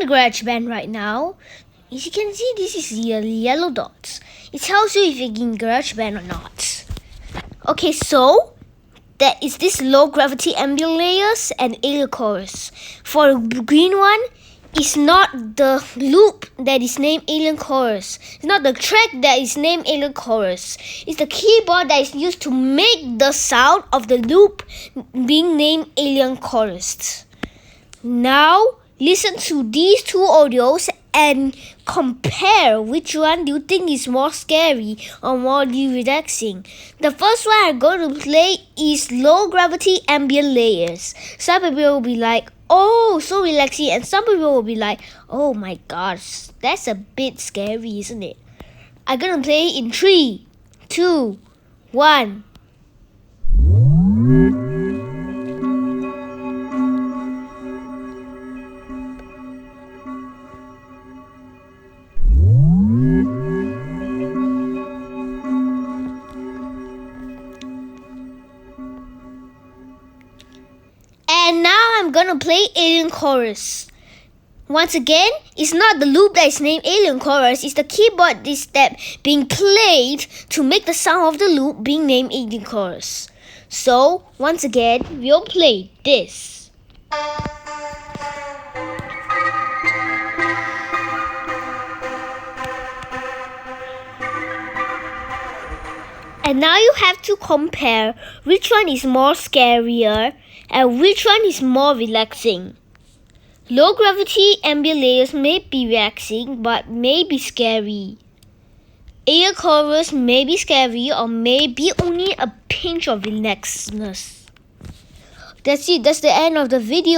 the GarageBand right now. As you can see, this is the yellow dots. It tells you if you're in GarageBand or not. Okay, so there is this low gravity ambient layers and alien chorus. For the green one, it's not the loop that is named alien chorus. It's not the track that is named alien chorus. It's the keyboard that is used to make the sound of the loop being named alien chorus. Now listen to these two audios and compare which one do you think is more scary or more relaxing. The first one I'm going to play is low gravity ambient layers. Some people will be like, oh, so relaxing, and some people will be like, oh my gosh, that's a bit scary, isn't it? I'm gonna play in 3, 2, 1. And now I'm gonna play Alien Chorus. Once again, it's not the loop that is named Alien Chorus, it's the keyboard this step being played to make the sound of the loop being named Alien Chorus. So, once again, we'll play this. And now you have to compare which one is more scarier and which one is more relaxing. Low gravity ambient layers may be relaxing but may be scary. Alien chorus may be scary or may be only a pinch of relaxedness. That's it, that's the end of the video.